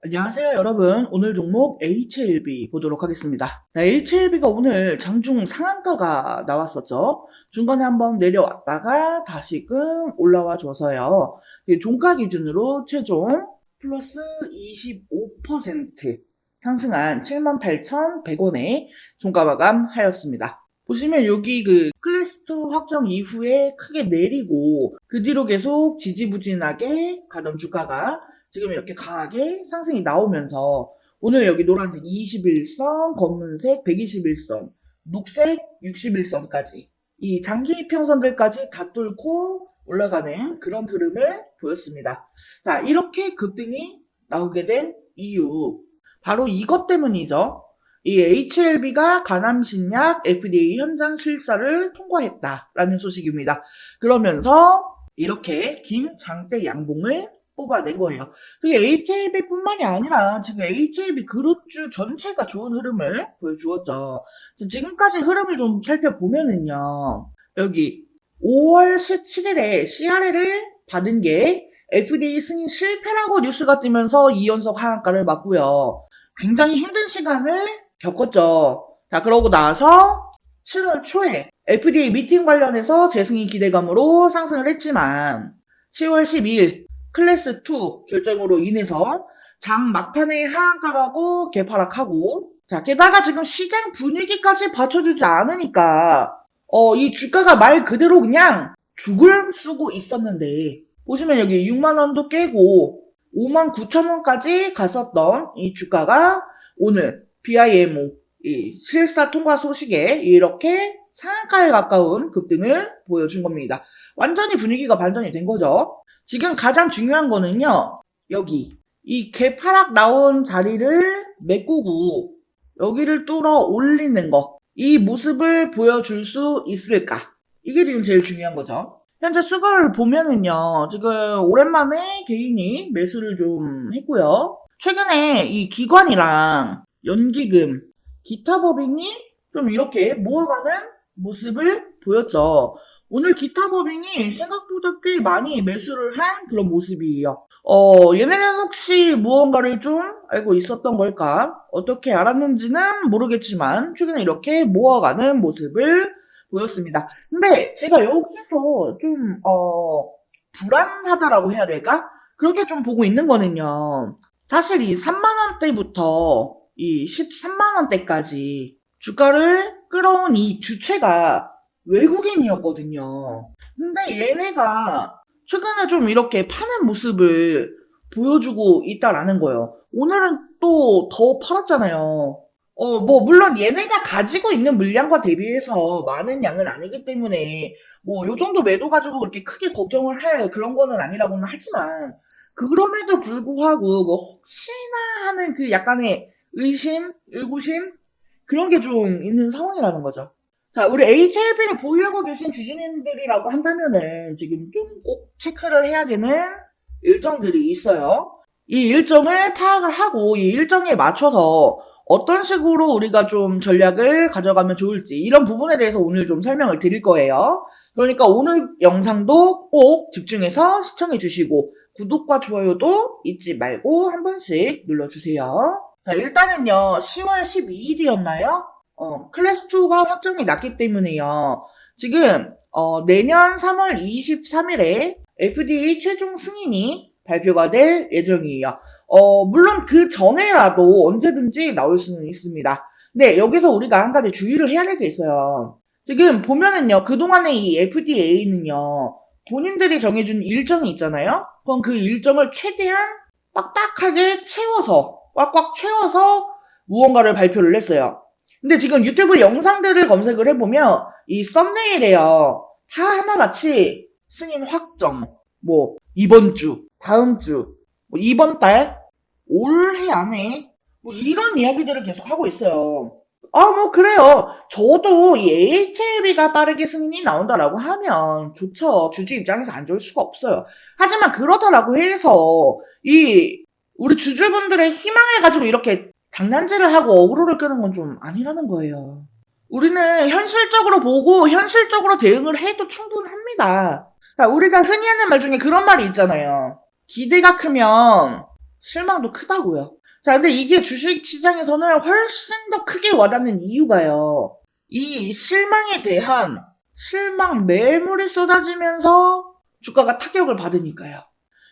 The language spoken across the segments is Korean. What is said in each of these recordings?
안녕하세요 여러분. 오늘 종목 HLB 보도록 하겠습니다. HLB가 오늘 장중 상한가가 나왔었죠. 중간에 한번 내려왔다가 다시금 올라와 줘서요. 종가 기준으로 최종 플러스 25% 상승한 78,100원에 종가 마감하였습니다. 보시면 여기 그 클래스2 확정 이후에 크게 내리고 그 뒤로 계속 지지부진하게 가던 주가가 지금 이렇게 강하게 상승이 나오면서 오늘 여기 노란색 21선, 검은색 121선, 녹색 61선까지 이 장기 평선들까지 다 뚫고 올라가는 그런 흐름을 보였습니다. 자, 이렇게 급등이 나오게 된 이유 바로 이것 때문이죠. 이 HLB가 간암신약 FDA 현장 실사를 통과했다라는 소식입니다. 그러면서 이렇게 긴 장대 양봉을 뽑아낸 거예요. 그게 HLB뿐만이 아니라 지금 HLB 그룹주 전체가 좋은 흐름을 보여주었죠. 지금까지 흐름을 좀 살펴보면은요. 여기 5월 17일에 CRL을 받은 게 FDA 승인 실패라고 뉴스가 뜨면서 2연속 하한가를 맞고요. 굉장히 힘든 시간을 겪었죠. 자, 그러고 나서 7월 초에 FDA 미팅 관련해서 재승인 기대감으로 상승을 했지만 10월 12일 클래스2 결정으로 인해서 장 막판에 하한가라고 개파락하고 자, 게다가 지금 시장 분위기까지 받쳐주지 않으니까 이 주가가 말 그대로 그냥 죽을 쓰고 있었는데 보시면 여기 6만원도 깨고 59,000원까지 갔었던 이 주가가 오늘 BIMO 이 실사 통과 소식에 이렇게 상한가에 가까운 급등을 보여준 겁니다. 완전히 분위기가 반전이 된 거죠. 지금 가장 중요한 거는요. 여기 이 개파락 나온 자리를 메꾸고 여기를 뚫어 올리는 거. 이 모습을 보여줄 수 있을까? 이게 지금 제일 중요한 거죠. 현재 수급을 보면은요. 지금 오랜만에 개인이 매수를 좀 했고요. 최근에 이 기관이랑 연기금, 기타 법인이 좀 이렇게 모아가는 모습을 보였죠. 오늘 기타 법인이 생각보다 꽤 많이 매수를 한 그런 모습이에요. 얘네는 혹시 무언가를 좀 알고 있었던 걸까? 어떻게 알았는지는 모르겠지만 최근에 이렇게 모아가는 모습을 보였습니다. 근데 제가 여기서 좀 불안하다라고 해야 될까? 그렇게 좀 보고 있는 거는요. 사실 이 3만원대부터 이 13만원대까지 주가를 끌어온 이 주체가 외국인이었거든요. 근데 얘네가 최근에 좀 이렇게 파는 모습을 보여주고 있다라는 거예요. 오늘은 또 더 팔았잖아요. 물론 얘네가 가지고 있는 물량과 대비해서 많은 양은 아니기 때문에 요 정도 매도 가지고 그렇게 크게 걱정을 할 그런 거는 아니라고는 하지만 그럼에도 불구하고 혹시나 하는 그 약간의 의심, 의구심 그런 게 좀 있는 상황이라는 거죠. 자, 우리 HLB를 보유하고 계신 주주님들이라고 한다면은 지금 좀 꼭 체크를 해야 되는 일정들이 있어요. 이 일정을 파악을 하고 이 일정에 맞춰서 어떤 식으로 우리가 좀 전략을 가져가면 좋을지 이런 부분에 대해서 오늘 좀 설명을 드릴 거예요. 그러니까 오늘 영상도 꼭 집중해서 시청해 주시고 구독과 좋아요도 잊지 말고 한 번씩 눌러주세요. 자, 일단은요, 10월 12일이었나요? 클래스2가 확정이 났기 때문에요. 지금, 내년 3월 23일에 FDA 최종 승인이 발표가 될 예정이에요. 물론 그 전에라도 언제든지 나올 수는 있습니다. 근데 여기서 우리가 한 가지 주의를 해야 될 게 있어요. 지금 보면은요, 그동안의 이 FDA는요, 본인들이 정해준 일정이 있잖아요? 그럼 그 일정을 최대한 빡빡하게 채워서, 꽉꽉 채워서 무언가를 발표를 했어요. 근데 지금 유튜브 영상들을 검색을 해보면 이 썸네일에요. 다 하나같이 승인 확정, 이번 주, 다음 주, 이번 달, 올해 안에 이런 이야기들을 계속 하고 있어요. 그래요. 저도 이 HLB가 빠르게 승인이 나온다라고 하면 좋죠. 주주 입장에서 안 좋을 수가 없어요. 하지만 그렇다라고 해서 우리 주주분들의 희망을 가지고 이렇게 장난질을 하고 어그로를 끄는 건 좀 아니라는 거예요. 우리는 현실적으로 보고 현실적으로 대응을 해도 충분합니다. 우리가 흔히 하는 말 중에 그런 말이 있잖아요. 기대가 크면 실망도 크다고요. 자, 근데 이게 주식 시장에서는 훨씬 더 크게 와닿는 이유가요. 이 실망에 대한 실망 매물이 쏟아지면서 주가가 타격을 받으니까요.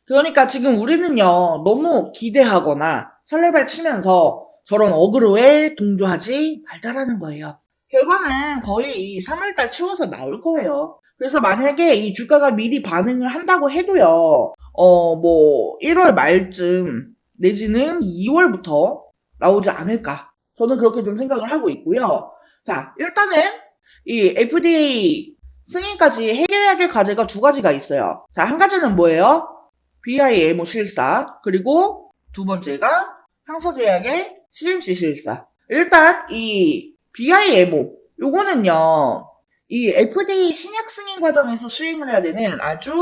그러니까 지금 우리는요, 너무 기대하거나 설레발 치면서 저런 어그로에 동조하지 말자라는 거예요. 결과는 거의 이 3월달 채워서 나올 거예요. 그래서 만약에 이 주가가 미리 반응을 한다고 해도요, 1월 말쯤 내지는 2월부터 나오지 않을까. 저는 그렇게 좀 생각을 하고 있고요. 자, 일단은 이 FDA 승인까지 해결해야 될 과제가 두 가지가 있어요. 자, 한 가지는 뭐예요? BIMO 실사, 그리고 두 번째가 항서제약의 CMC 실사. 일단 이 BIMO 요거는요, 이 FDA 신약 승인 과정에서 수행을 해야 되는 아주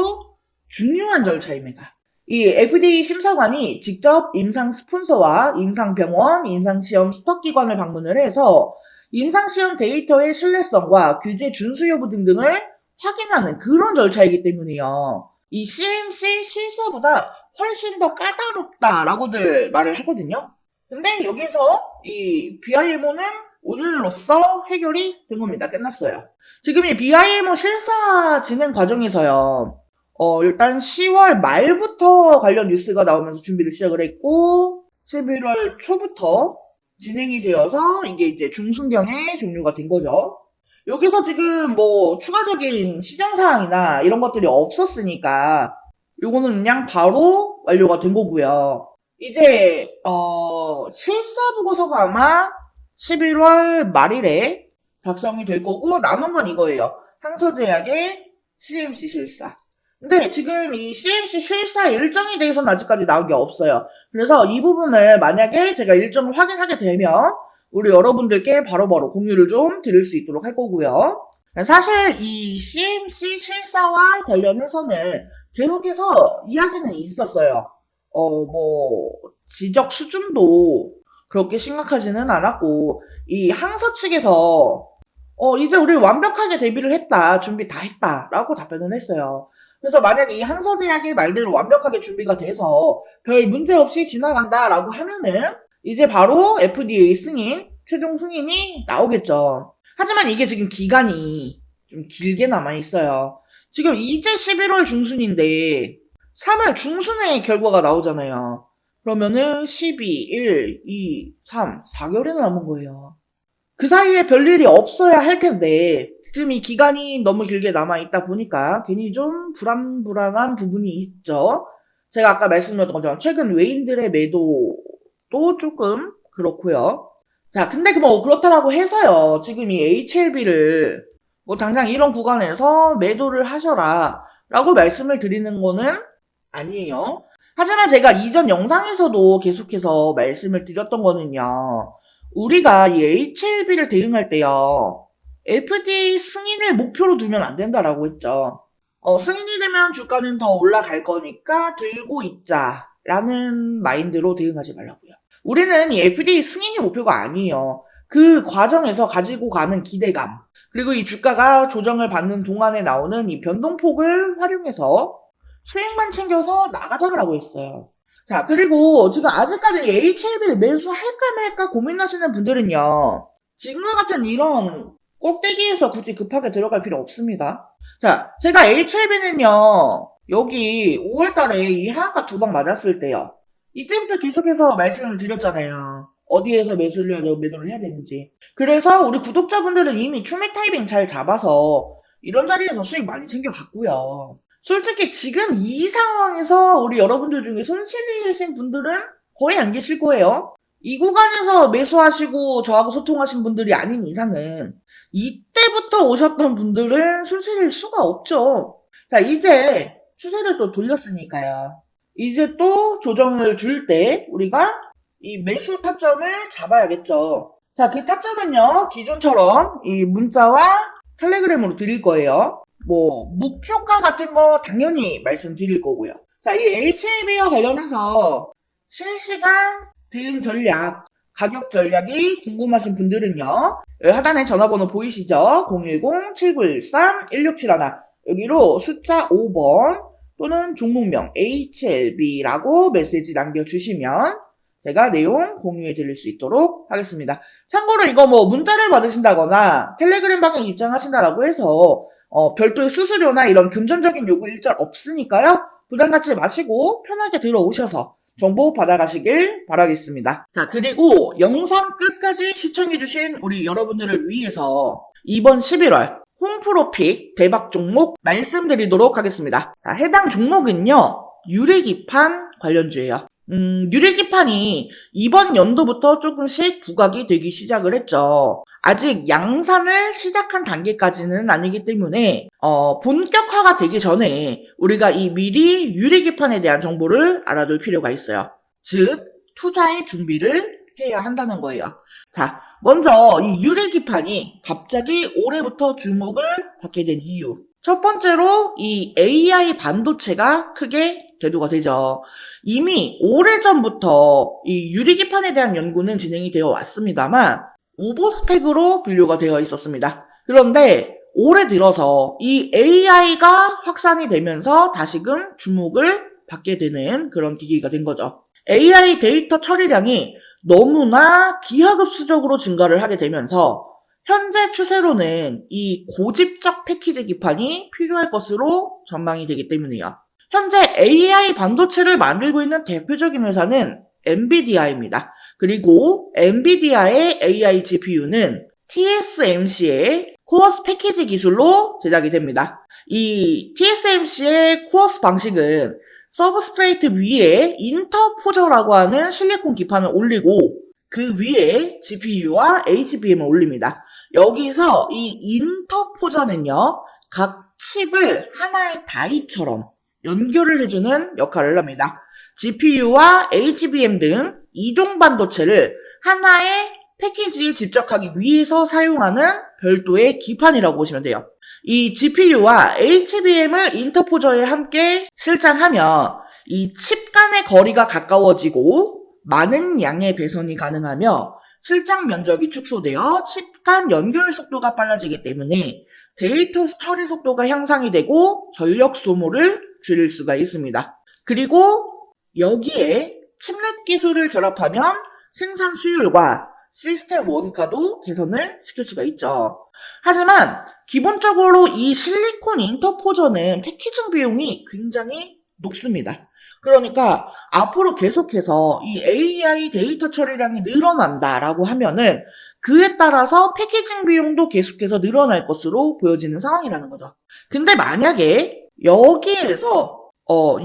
중요한 절차입니다. 이 FDA 심사관이 직접 임상 스폰서와 임상병원, 임상시험 수석기관을 방문을 해서 임상시험 데이터의 신뢰성과 규제 준수 여부 등등을 확인하는 그런 절차이기 때문에요. 이 CMC 실사보다 훨씬 더 까다롭다라고들 말을 하거든요. 근데 여기서 이 BIMO는 오늘로써 해결이 된 겁니다. 끝났어요. 지금 이 BIMO 실사 진행 과정에서요. 일단 10월 말부터 관련 뉴스가 나오면서 준비를 시작을 했고 11월 초부터 진행이 되어서 이게 이제 중순경에 종료가 된 거죠. 여기서 지금 뭐 추가적인 시정 사항이나 이런 것들이 없었으니까 요거는 그냥 바로 완료가 된 거고요. 이제 실사 보고서가 아마 11월 말일에 작성이 될 거고 남은 건 이거예요. 항서제약의 CMC 실사. 근데 지금 이 CMC 실사 일정에 대해서는 아직까지 나온 게 없어요. 그래서 이 부분을 만약에 제가 일정을 확인하게 되면 우리 여러분들께 바로바로 공유를 좀 드릴 수 있도록 할 거고요. 사실 이 CMC 실사와 관련해서는 계속해서 이야기는 있었어요. 지적 수준도 그렇게 심각하지는 않았고, 이 항서 측에서, 이제 우리 완벽하게 대비를 했다, 준비 다 했다, 라고 답변을 했어요. 그래서 만약에 이 항서제약의 말대로 완벽하게 준비가 돼서 별 문제 없이 지나간다라고 하면은, 이제 바로 FDA 승인, 최종 승인이 나오겠죠. 하지만 이게 지금 기간이 좀 길게 남아있어요. 지금 이제 11월 중순인데, 3월 중순에 결과가 나오잖아요. 그러면은 12, 1, 2, 3, 4개월이나 남은 거예요. 그 사이에 별일이 없어야 할 텐데, 지금 이 기간이 너무 길게 남아있다 보니까 괜히 좀 불안불안한 부분이 있죠. 제가 아까 말씀드렸던 것처럼 최근 외인들의 매도도 조금 그렇고요. 자, 근데 뭐 그렇다라고 해서요. 지금 이 HLB를 뭐 당장 이런 구간에서 매도를 하셔라 라고 말씀을 드리는 거는 아니에요. 하지만 제가 이전 영상에서도 계속해서 말씀을 드렸던 거는요. 우리가 이 HLB를 대응할 때요. FDA 승인을 목표로 두면 안 된다라고 했죠. 승인이 되면 주가는 더 올라갈 거니까 들고 있자라는 마인드로 대응하지 말라고요. 우리는 이 FDA 승인이 목표가 아니에요. 그 과정에서 가지고 가는 기대감, 그리고 이 주가가 조정을 받는 동안에 나오는 이 변동폭을 활용해서 수익만 챙겨서 나가자라고 했어요. 자, 그리고 지금 아직까지 HLB를 매수할까 말까 고민하시는 분들은요. 지금과 같은 이런 꼭대기에서 굳이 급하게 들어갈 필요 없습니다. 자, 제가 HLB는요. 여기 5월달에 이 하한가 두 방 맞았을 때요. 이때부터 계속해서 말씀을 드렸잖아요. 어디에서 매도를 해야 되는지. 그래서 우리 구독자분들은 이미 추매 타이밍 잘 잡아서 이런 자리에서 수익 많이 챙겨갔고요. 솔직히 지금 이 상황에서 우리 여러분들 중에 손실이신 분들은 거의 안 계실 거예요. 이 구간에서 매수하시고 저하고 소통하신 분들이 아닌 이상은 이때부터 오셨던 분들은 손실일 수가 없죠. 자, 이제 추세를 또 돌렸으니까요. 이제 또 조정을 줄 때 우리가 이 매수 타점을 잡아야겠죠. 자, 그 타점은요, 기존처럼 이 문자와 텔레그램으로 드릴 거예요. 목표가 같은 거 당연히 말씀드릴 거고요. 자, 이 HLB와 관련해서 실시간 대응 전략, 가격 전략이 궁금하신 분들은요. 하단에 전화번호 보이시죠? 010-7913-1671 여기로 숫자 5번 또는 종목명 HLB라고 메시지 남겨주시면 제가 내용 공유해 드릴 수 있도록 하겠습니다. 참고로 이거 문자를 받으신다거나 텔레그램 방에 입장하신다라고 해서 별도의 수수료나 이런 금전적인 요구 일절 없으니까요. 부담 갖지 마시고 편하게 들어오셔서 정보 받아가시길 바라겠습니다. 자, 그리고 영상 끝까지 시청해주신 우리 여러분들을 위해서 이번 11월 홈프로픽 대박 종목 말씀드리도록 하겠습니다. 자, 해당 종목은요, 유리기판 관련주예요. 유리기판이 이번 연도부터 조금씩 부각이 되기 시작을 했죠. 아직 양산을 시작한 단계까지는 아니기 때문에 본격화가 되기 전에 우리가 미리 유리기판에 대한 정보를 알아둘 필요가 있어요. 즉, 투자의 준비를 해야 한다는 거예요. 자, 먼저 이 유리기판이 갑자기 올해부터 주목을 받게 된 이유. 첫 번째로 이 AI 반도체가 크게 대두가 되죠. 이미 오래전부터 이 유리기판에 대한 연구는 진행이 되어 왔습니다만 오버스펙으로 분류가 되어 있었습니다. 그런데 올해 들어서 이 AI가 확산이 되면서 다시금 주목을 받게 되는 그런 기기가 된 거죠. AI 데이터 처리량이 너무나 기하급수적으로 증가를 하게 되면서 현재 추세로는 이 고집적 패키지 기판이 필요할 것으로 전망이 되기 때문이에요. 현재 AI 반도체를 만들고 있는 대표적인 회사는 엔비디아입니다. 그리고 엔비디아의 AI GPU는 TSMC의 코어스 패키지 기술로 제작이 됩니다. 이 TSMC의 코어스 방식은 서브스트레이트 위에 인터포저라고 하는 실리콘 기판을 올리고 그 위에 GPU와 HBM을 올립니다. 여기서 이 인터포저는요, 각 칩을 하나의 다이처럼 연결을 해주는 역할을 합니다. GPU와 HBM 등 이종 반도체를 하나의 패키지에 집적하기 위해서 사용하는 별도의 기판이라고 보시면 돼요. 이 GPU와 HBM을 인터포저에 함께 실장하면 이 칩 간의 거리가 가까워지고 많은 양의 배선이 가능하며 실장 면적이 축소되어 칩 간 연결 속도가 빨라지기 때문에 데이터 처리 속도가 향상이 되고 전력 소모를 줄일 수가 있습니다. 그리고 여기에 칩렛 기술을 결합하면 생산 수율과 시스템 원가도 개선을 시킬 수가 있죠. 하지만 기본적으로 이 실리콘 인터포저는 패키징 비용이 굉장히 높습니다. 그러니까 앞으로 계속해서 이 AI 데이터 처리량이 늘어난다라고 하면은 그에 따라서 패키징 비용도 계속해서 늘어날 것으로 보여지는 상황이라는 거죠. 근데 만약에 여기에서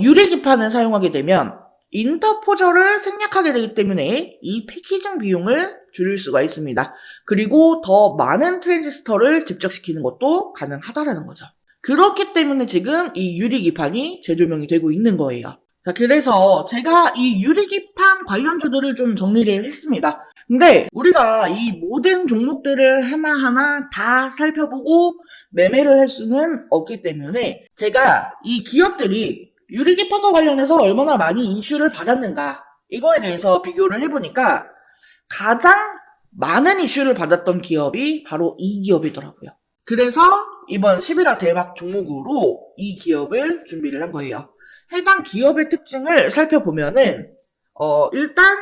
유리기판을 사용하게 되면 인터포저를 생략하게 되기 때문에 이 패키징 비용을 줄일 수가 있습니다. 그리고 더 많은 트랜지스터를 집적시키는 것도 가능하다라는 거죠. 그렇기 때문에 지금 이 유리기판이 재조명이 되고 있는 거예요. 자, 그래서 제가 이 유리기판 관련주들을 좀 정리를 했습니다. 근데 우리가 이 모든 종목들을 하나하나 다 살펴보고 매매를 할 수는 없기 때문에 제가 이 기업들이 유리기판과 관련해서 얼마나 많이 이슈를 받았는가 이거에 대해서 비교를 해보니까 가장 많은 이슈를 받았던 기업이 바로 이 기업이더라고요. 그래서 이번 11월 대박 종목으로 이 기업을 준비를 한 거예요. 해당 기업의 특징을 살펴보면은 일단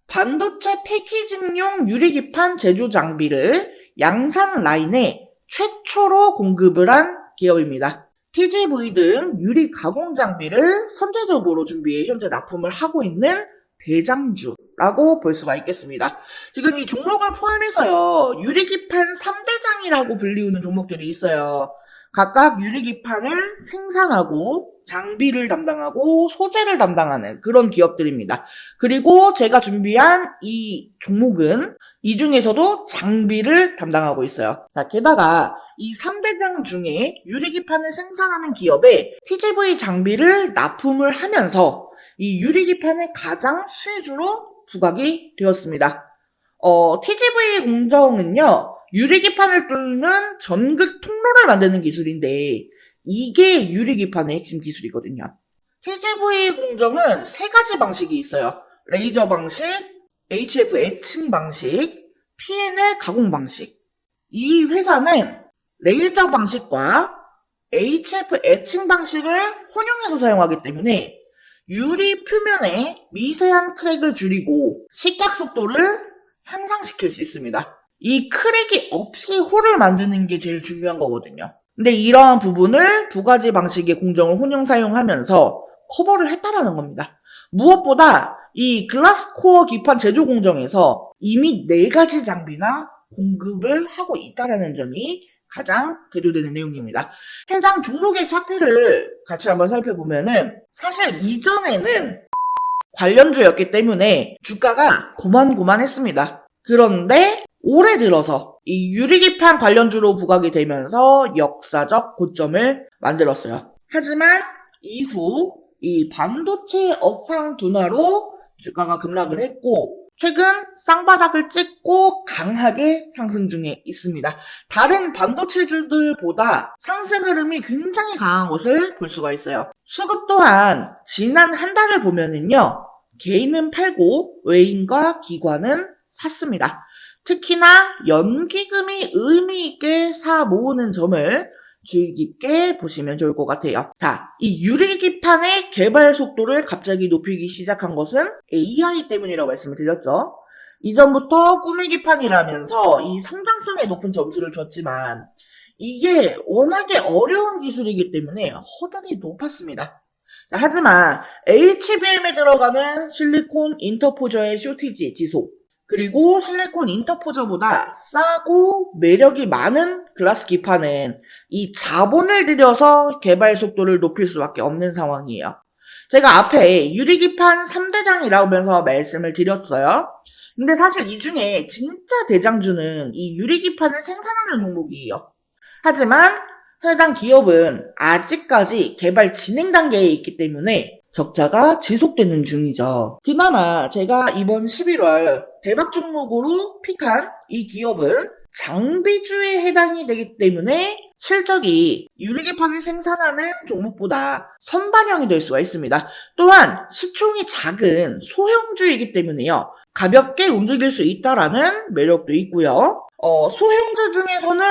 반도체 패키징용 유리기판 제조 장비를 양산 라인에 최초로 공급을 한 기업입니다. TGV 등 유리 가공 장비를 선제적으로 준비해 현재 납품을 하고 있는 대장주라고 볼 수가 있겠습니다. 지금 이 종목을 포함해서요, 유리기판 3대장이라고 불리우는 종목들이 있어요. 각각 유리기판을 생산하고 장비를 담당하고 소재를 담당하는 그런 기업들입니다. 그리고 제가 준비한 이 종목은 이 중에서도 장비를 담당하고 있어요. 자, 게다가 이 3대장 중에 유리기판을 생산하는 기업에 TGV 장비를 납품을 하면서 이 유리기판의 가장 수혜주로 부각이 되었습니다. TGV 공정은요, 유리기판을 뚫는 전극 통로를 만드는 기술인데 이게 유리기판의 핵심 기술이거든요. TGV 공정은 세 가지 방식이 있어요. 레이저 방식, HF 애칭 방식, PNL 가공 방식. 이 회사는 레이저 방식과 HF 애칭 방식을 혼용해서 사용하기 때문에 유리 표면에 미세한 크랙을 줄이고 시각 속도를 향상시킬 수 있습니다. 이 크랙이 없이 홀을 만드는 게 제일 중요한 거거든요. 근데 이러한 부분을 두 가지 방식의 공정을 혼용 사용하면서 커버를 했다라는 겁니다. 무엇보다 이 글라스코어 기판 제조 공정에서 이미 4가지 장비나 공급을 하고 있다는 점이 가장 대조되는 내용입니다. 해당 종목의 차트를 같이 한번 살펴보면은 사실 이전에는 관련주였기 때문에 주가가 고만고만했습니다. 그런데 올해 들어서 이 유리기판 관련주로 부각이 되면서 역사적 고점을 만들었어요. 하지만 이후 이 반도체 업황 둔화로 주가가 급락을 했고 최근 쌍바닥을 찍고 강하게 상승 중에 있습니다. 다른 반도체주들보다 상승 흐름이 굉장히 강한 것을 볼 수가 있어요. 수급 또한 지난 한 달을 보면은요. 개인은 팔고 외인과 기관은 샀습니다. 특히나 연기금이 의미 있게 사 모으는 점을 주의 깊게 보시면 좋을 것 같아요. 자, 이 유리기판의 개발 속도를 갑자기 높이기 시작한 것은 AI 때문이라고 말씀을 드렸죠. 이전부터 꾸미기판이라면서 이 성장성에 높은 점수를 줬지만 이게 워낙에 어려운 기술이기 때문에 허들이 높았습니다. 자, 하지만 HBM에 들어가는 실리콘 인터포저의 쇼티지 지속 그리고 실리콘 인터포저보다 싸고 매력이 많은 글라스 기판은 이 자본을 들여서 개발 속도를 높일 수밖에 없는 상황이에요. 제가 앞에 유리기판 3대장이라고 하면서 말씀을 드렸어요. 근데 사실 이 중에 진짜 대장주는 이 유리기판을 생산하는 종목이에요. 하지만 해당 기업은 아직까지 개발 진행 단계에 있기 때문에 적자가 지속되는 중이죠. 그나마 제가 이번 11월 대박 종목으로 픽한 이 기업은 장비주에 해당이 되기 때문에 실적이 유리기판을 생산하는 종목보다 선반영이 될 수가 있습니다. 또한 시총이 작은 소형주이기 때문에요. 가볍게 움직일 수 있다라는 매력도 있고요. 소형주 중에서는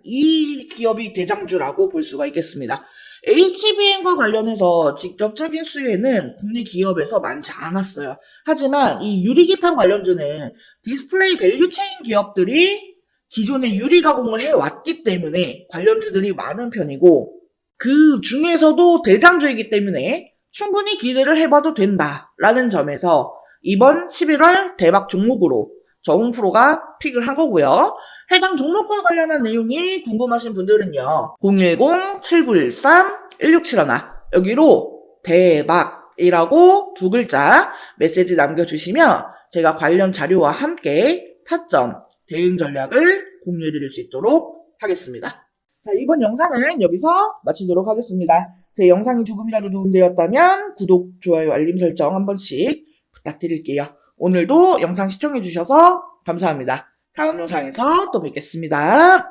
이 기업이 대장주라고 볼 수가 있겠습니다. HBM과 관련해서 직접적인 수혜는 국내 기업에서 많지 않았어요. 하지만 이 유리기판 관련주는 디스플레이 밸류체인 기업들이 기존에 유리 가공을 해왔기 때문에 관련주들이 많은 편이고 그 중에서도 대장주이기 때문에 충분히 기대를 해봐도 된다라는 점에서 이번 11월 대박 종목으로 저홍프로가 픽을 한 거고요. 해당 종목과 관련한 내용이 궁금하신 분들은요. 010-7913-1671 여기로 대박이라고 2글자 메시지 남겨주시면 제가 관련 자료와 함께 타점, 대응 전략을 공유해드릴 수 있도록 하겠습니다. 자, 이번 영상은 여기서 마치도록 하겠습니다. 제 영상이 조금이라도 도움되었다면 구독, 좋아요, 알림 설정 한 번씩 부탁드릴게요. 오늘도 영상 시청해주셔서 감사합니다. 다음 영상에서 또 뵙겠습니다.